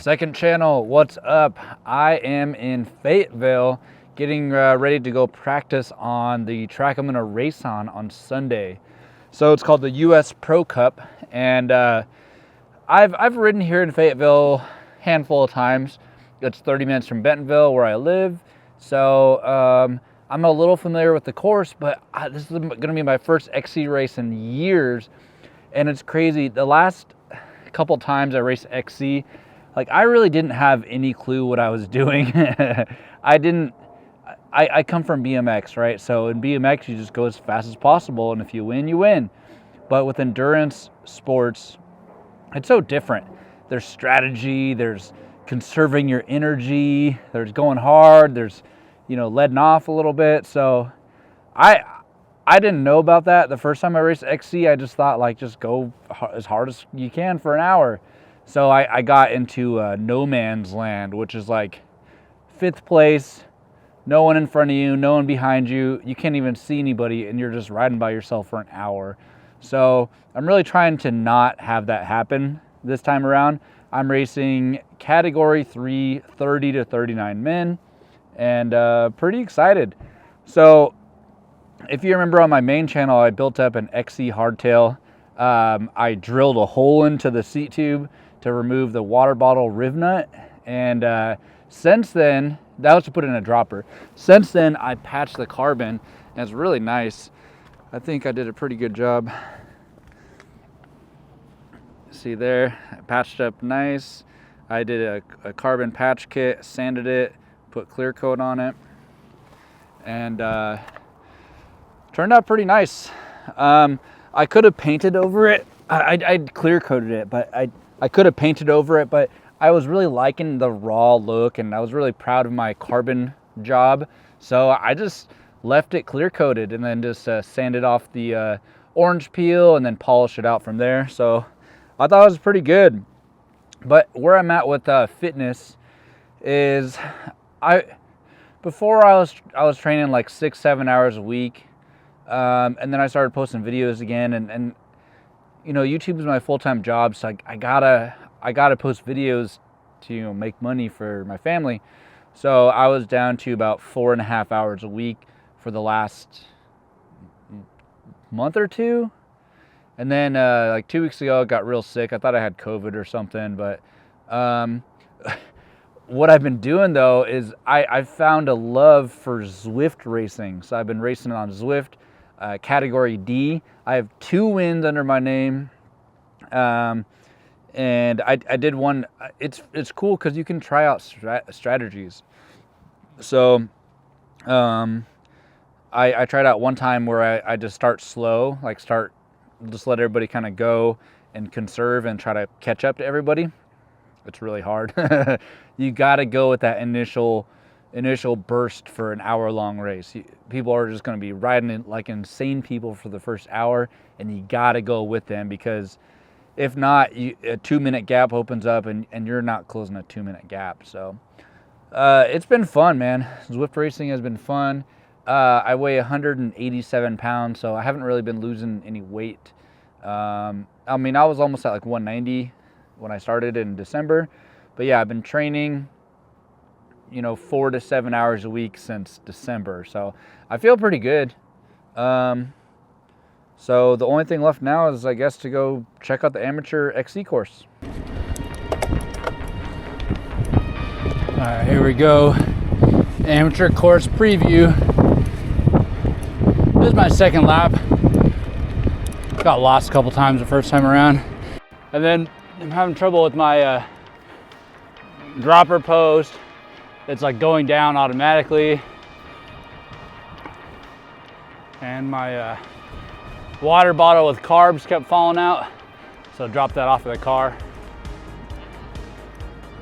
Second channel, what's up? I am in Fayetteville getting ready to go practice on the track I'm gonna race on Sunday. So it's called the US Pro Cup, and I've ridden here in Fayetteville a handful of times. It's 30 minutes from Bentonville where I live. So I'm a little familiar with the course, but this is gonna be my first XC race in years. And it's crazy, the last couple times I raced XC, like I really didn't have any clue what I was doing. I come from BMX, right? So in BMX, you just go as fast as possible, and if you win, you win. But with endurance sports, it's so different. There's strategy, there's conserving your energy, there's going hard, there's, letting off a little bit. So I didn't know about that. The first time I raced XC, I just thought, just go as hard as you can for an hour. So I got into no man's land, which is like 5th place, no one in front of you, no one behind you. You can't even see anybody, and you're just riding by yourself for an hour. So I'm really trying to not have that happen this time around. I'm racing category 3, 30 to 39 men, and pretty excited. So if you remember on my main channel, I built up an XC hardtail. I drilled a hole into the seat tube to remove the water bottle riv nut. And since then, that was to put in a dropper. Since then, I patched the carbon, and it's really nice. I think I did a pretty good job. See there, I patched up nice. I did a carbon patch kit, sanded it, put clear coat on it, and turned out pretty nice. I could have painted over it. I clear coated it, but I could have painted over it, but I was really liking the raw look, and I was really proud of my carbon job. So I just left it clear coated and then just sanded off the orange peel and then polished it out from there. So I thought it was pretty good. But where I'm at with fitness is before I was training like 6-7 hours a week. And then I started posting videos again, and YouTube is my full-time job, so I gotta post videos to make money for my family. So I was down to about 4.5 hours a week for the last month or two, and then like 2 weeks ago I got real sick. I thought I had COVID or something, but what I've been doing though is I found a love for Zwift racing. So I've been racing on Zwift. Category D. I have 2 wins under my name, and I did one. It's cool because you can try out strategies. So I tried out one time where I just start slow, just let everybody kind of go and conserve and try to catch up to everybody. It's really hard. You got to go with that initial burst for an hour-long race. People are just going to be riding like insane people for the first hour, and you got to go with them, because if not, a 2-minute gap opens up, and you're not closing a 2-minute gap. So it's been fun, man. Zwift racing has been fun. I weigh 187 pounds, so I haven't really been losing any weight. I was almost at like 190 when I started in December, but yeah, I've been training 4 to 7 hours a week since December. So I feel pretty good. So the only thing left now is, I guess, to go check out the amateur XC course. All right, here we go. Amateur course preview. This is my second lap. Got lost a couple times the first time around. And then I'm having trouble with my dropper post. It's like going down automatically, and my water bottle with carbs kept falling out, so I dropped that off of the car.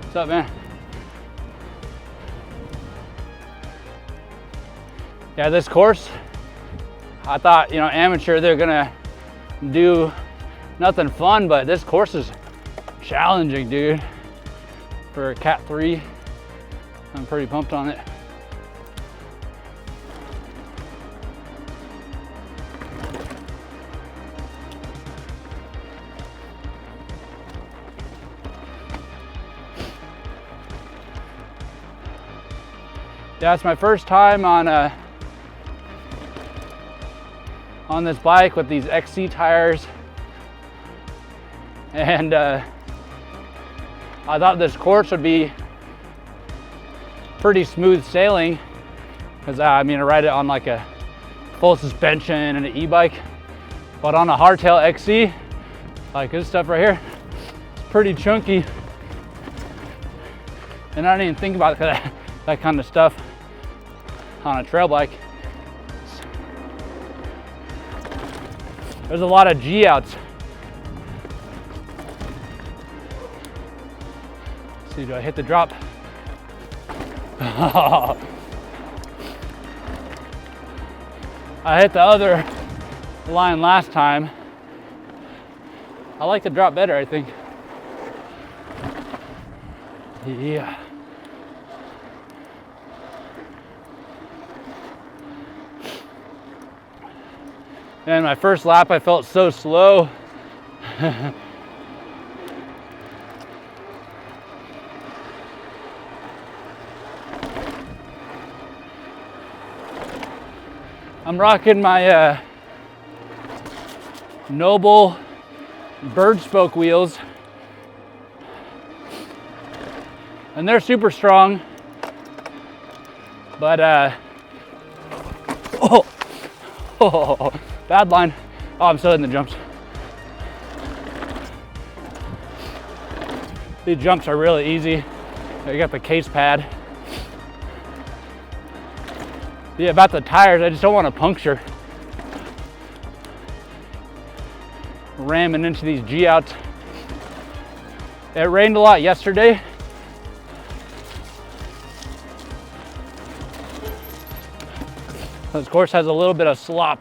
What's up, man? Yeah, this course, I thought, amateur, they're gonna do nothing fun, but this course is challenging, dude. For a Cat 3. I'm pretty pumped on it. Yeah, it's my first time on this bike with these XC tires, and I thought this course would be pretty smooth sailing because I mean I ride it on like a full suspension and an e-bike, but on a hardtail XC like this stuff right here, it's pretty chunky, and I didn't even think about that kind of stuff on a trail bike. There's a lot of G outs. Let's see, do I hit the drop? I hit the other line last time. I like the drop better, I think. Yeah. And my first lap, I felt so slow. I'm rocking my Noble bird spoke wheels, and they're super strong, but oh, bad line. Oh, I'm still in the jumps. These jumps are really easy. You got the case pad. Yeah, about the tires, I just don't want to puncture. Ramming into these G outs. It rained a lot yesterday. This course has a little bit of slop.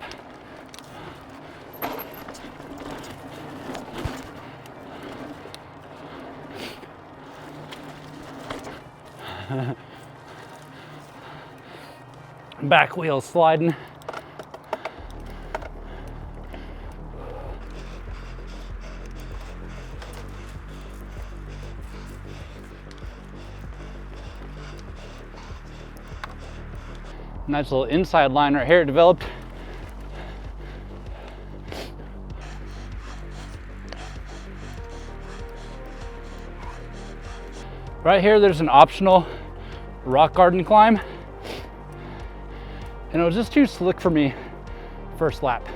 Back wheel sliding. Nice little inside line right here developed. Right here, there's an optional rock garden climb, and it was just too slick for me first lap.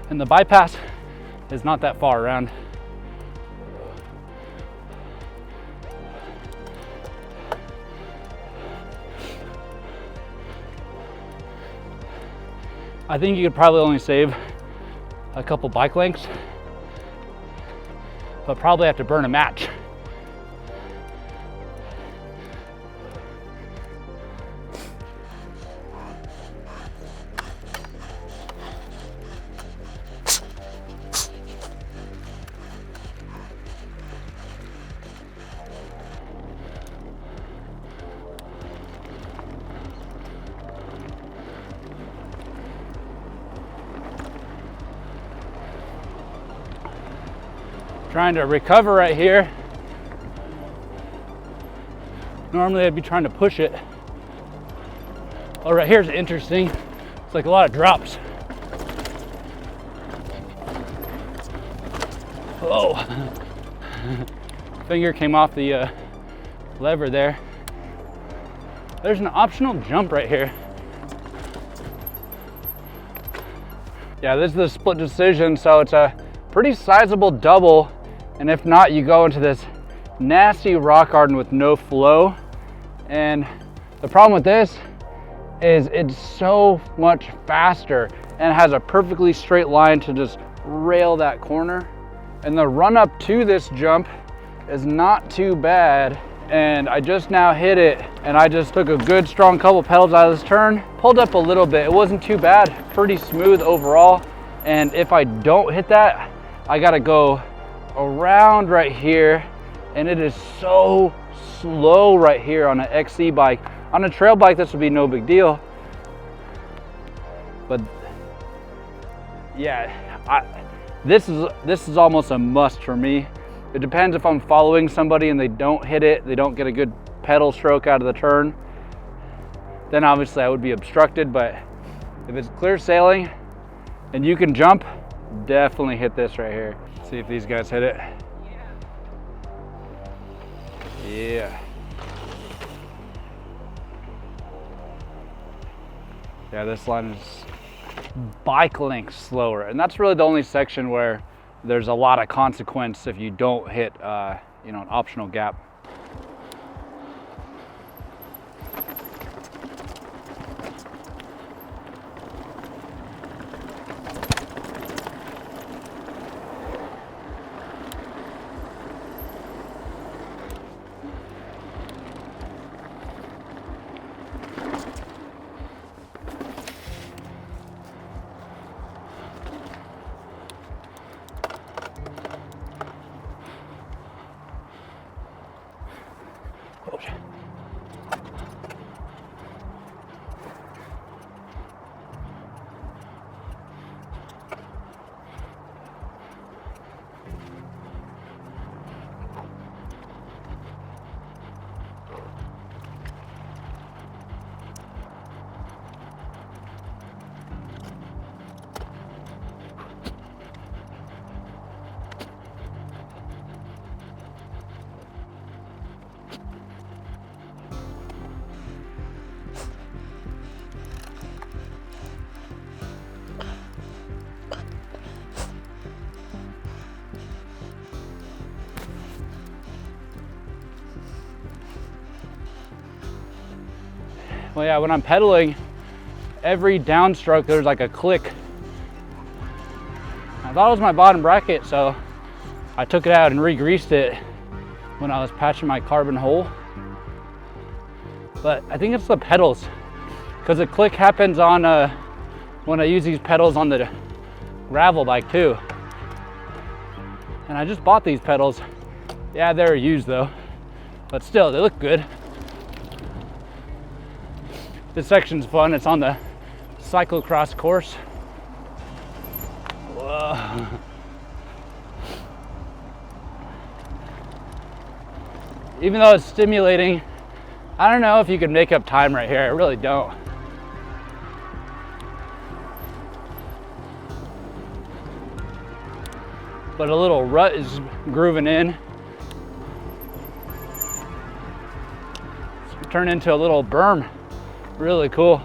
And the bypass is not that far around. I think you could probably only save a couple bike lengths, but probably have to burn a match. Trying to recover right here. Normally I'd be trying to push it. Oh, right here's interesting. It's like a lot of drops. Oh, finger came off the lever there. There's an optional jump right here. Yeah, this is a split decision, so it's a pretty sizable double. And if not, you go into this nasty rock garden with no flow. And the problem with this is it's so much faster and has a perfectly straight line to just rail that corner. And the run up to this jump is not too bad. And I just now hit it, and I just took a good strong couple pedals out of this turn, pulled up a little bit. It wasn't too bad, pretty smooth overall. And if I don't hit that, I gotta go around right here, and it is so slow right here on an XC bike. On a trail bike, this would be no big deal, but yeah, this is almost a must for me. It depends if I'm following somebody and they don't hit it, they don't get a good pedal stroke out of the turn, then obviously I would be obstructed. But if it's clear sailing and you can jump, definitely hit this right here. See if these guys hit it. Yeah. Yeah, this line is bike length slower, and that's really the only section where there's a lot of consequence if you don't hit you know, an optional gap. Well, yeah, when I'm pedaling, every downstroke there's like a click. I thought it was my bottom bracket, so I took it out and re-greased it when I was patching my carbon hole. But I think it's the pedals, because the click happens on when I use these pedals on the gravel bike too. And I just bought these pedals. Yeah, they're used though, but still, they look good. This section's fun. It's on the cyclocross course. Whoa. Even though it's stimulating, I don't know if you can make up time right here. I really don't. But a little rut is grooving in. It's turned into a little berm. Really cool.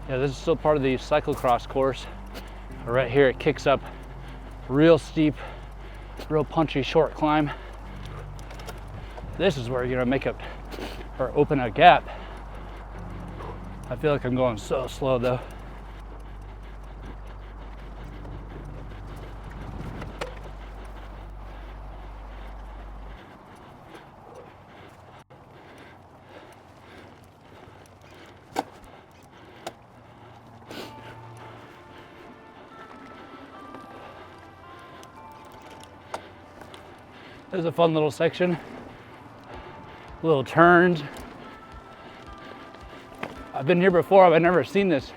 Yeah, this is still part of the cyclocross course. Right here it kicks up real steep, real punchy short climb. This is where you're gonna make up or open a gap. I feel like I'm going so slow though. There's a fun little section, little turns. I've been here before, but I've never seen this.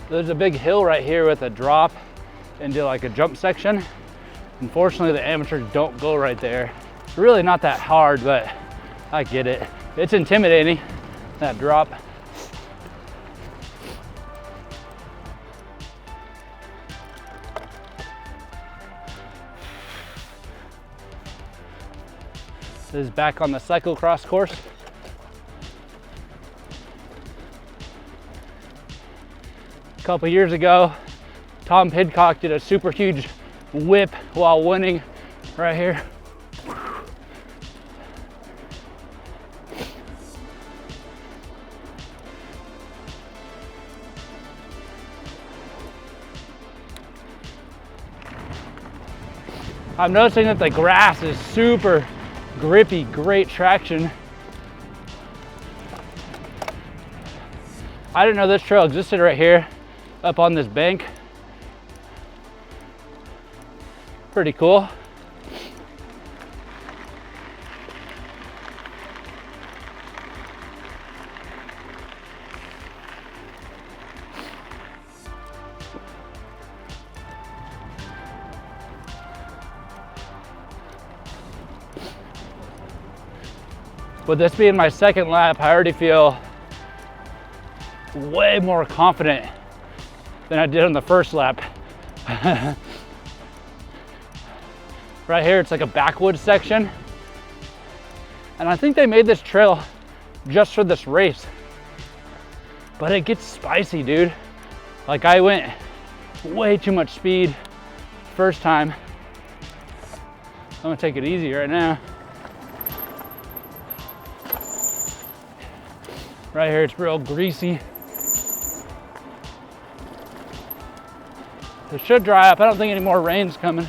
There's a big hill right here with a drop into like a jump section. Unfortunately, the amateurs don't go right there. It's really not that hard, but I get it. It's intimidating, that drop. This is back on the cyclocross course. couple years ago, Tom Pidcock did a super huge whip while winning right here. I'm noticing that the grass is super grippy, great traction. I didn't know this trail existed right here, up on this bank. Pretty cool. With this being my second lap, I already feel way more confident than I did on the first lap. Right here, it's like a backwoods section. And I think they made this trail just for this race. But it gets spicy, dude. Like, I went way too much speed first time. I'm gonna take it easy right now. Right here, it's real greasy. It should dry up. I don't think any more rain's coming.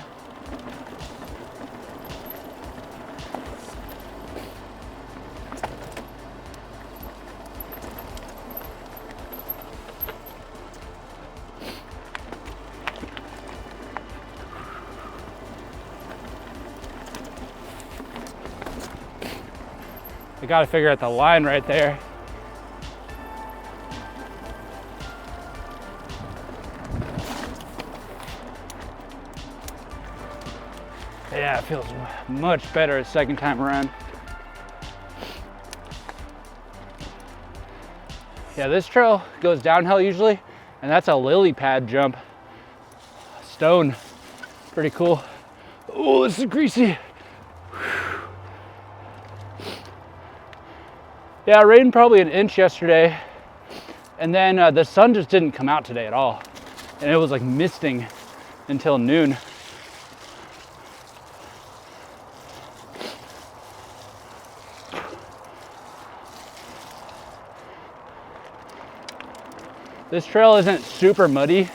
I gotta figure out the line right there. Yeah, it feels much better a second time around. Yeah, this trail goes downhill usually, and that's a lily pad jump. Stone, pretty cool. Oh, this is greasy. Yeah, it rained probably an inch yesterday, and then the sun just didn't come out today at all. And it was like misting until noon. This trail isn't super muddy.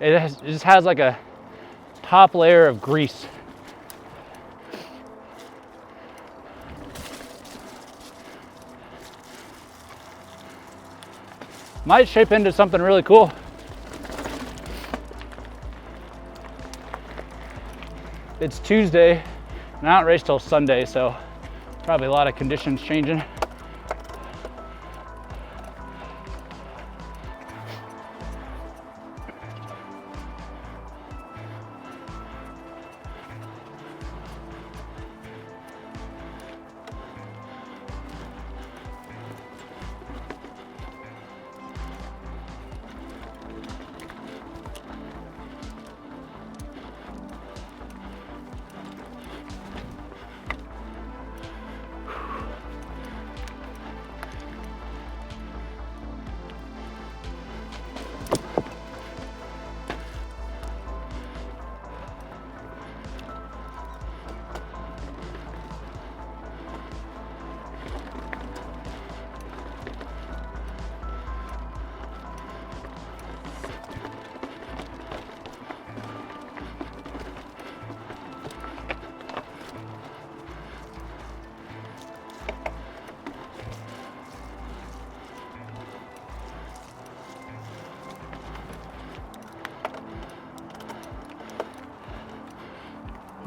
It just has like a top layer of grease. Might shape into something really cool. It's Tuesday, and I don't race till Sunday, so probably a lot of conditions changing.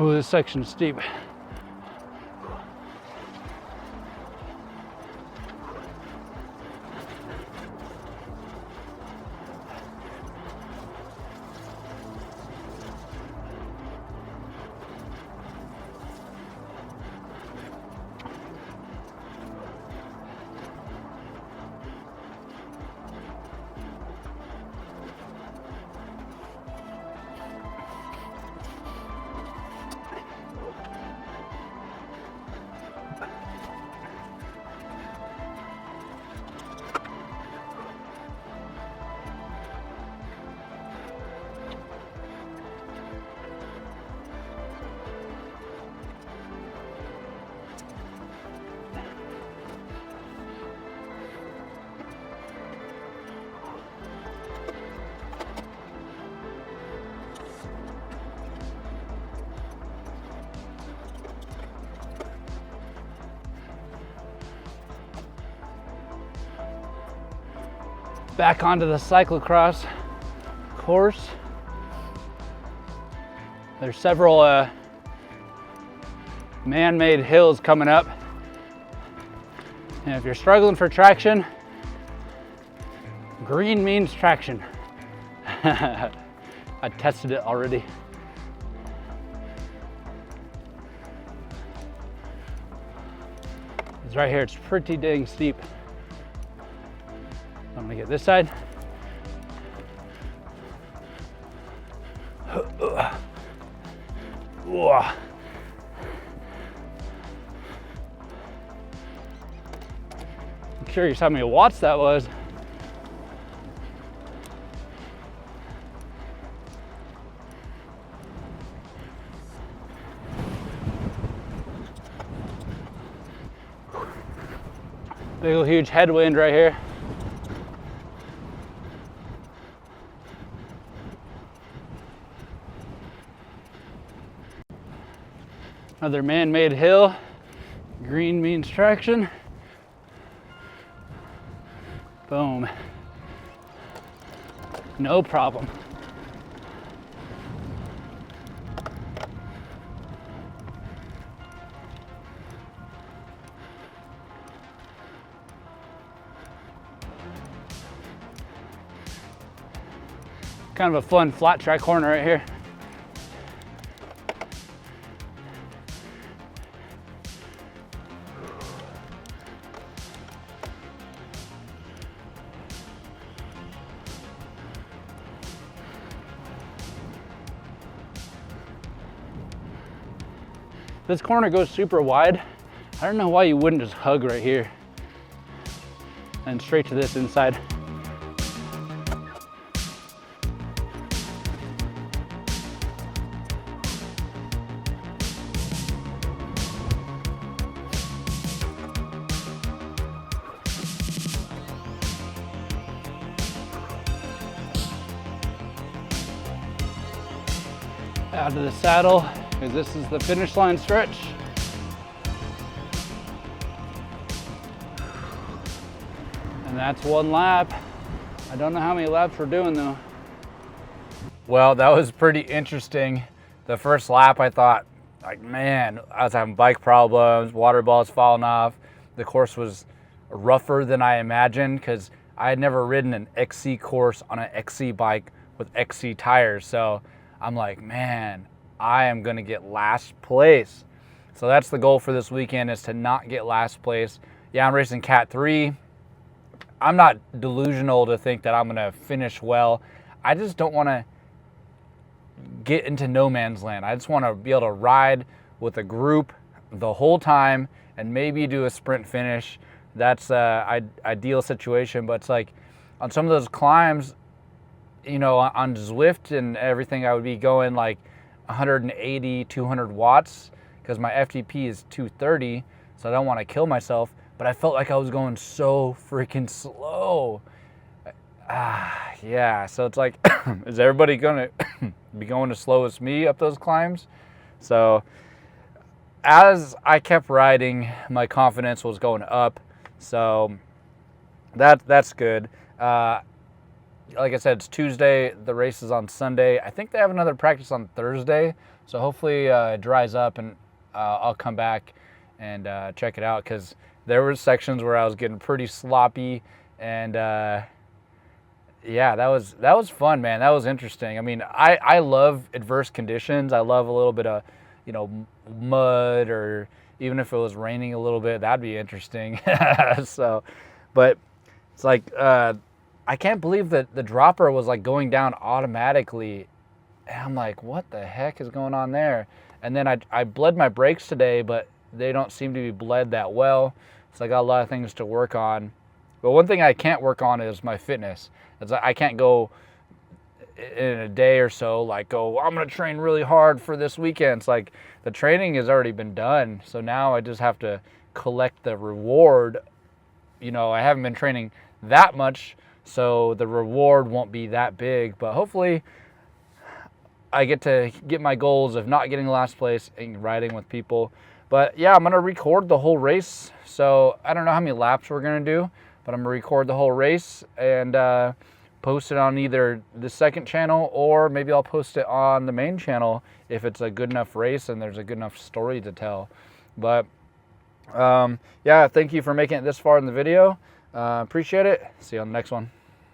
Oh, this section's steep. back onto the cyclocross course. There's several man-made hills coming up. And if you're struggling for traction, green means traction. I tested it already. It's right here, it's pretty dang steep. I'm gonna get this side. I'm curious how many watts that was. Big old huge headwind right here. Another man-made hill. Green means traction. Boom. No problem. Kind of a fun flat track corner right here. This corner goes super wide. I don't know why you wouldn't just hug right here and straight to this inside. Out of the saddle, because this is the finish line stretch. And that's one lap. I don't know how many laps we're doing though. Well, that was pretty interesting. The first lap I thought, like, man, I was having bike problems, water balls falling off. The course was rougher than I imagined because I had never ridden an XC course on an XC bike with XC tires. So I'm like, man, I am gonna get last place. So that's the goal for this weekend, is to not get last place. Yeah, I'm racing Cat 3. I'm not delusional to think that I'm gonna finish well. I just don't wanna get into no man's land. I just wanna be able to ride with a group the whole time and maybe do a sprint finish. That's an ideal situation, but it's like on some of those climbs, you know, on Zwift and everything, I would be going like 180, 200 watts because my FTP is 230, so I don't want to kill myself, but I felt like I was going so freaking slow. Yeah, so it's like, is everybody gonna be going as slow as me up those climbs? So as I kept riding, my confidence was going up, so that's good. Like I said, it's Tuesday. The race is on Sunday. I think they have another practice on Thursday. So hopefully it dries up and I'll come back and check it out, because there were sections where I was getting pretty sloppy. And yeah, that was fun, man. That was interesting. I mean, I love adverse conditions. I love a little bit of, you know, mud, or even if it was raining a little bit, that'd be interesting. So, but it's like, I can't believe that the dropper was like going down automatically. And I'm like, what the heck is going on there? And then I bled my brakes today, but they don't seem to be bled that well. So I got a lot of things to work on. But one thing I can't work on is my fitness. I can't go in a day or so, like, I'm going to train really hard for this weekend. It's like the training has already been done. So now I just have to collect the reward. You know, I haven't been training that much, so the reward won't be that big, but hopefully I get to get my goals of not getting last place and riding with people. But yeah, I'm gonna record the whole race, so I don't know how many laps we're gonna do. but I'm gonna record the whole race and post it on either the second channel, or maybe I'll post it on the main channel if it's a good enough race and there's a good enough story to tell. But yeah, thank you for making it this far in the video. Appreciate it. See you on the next one.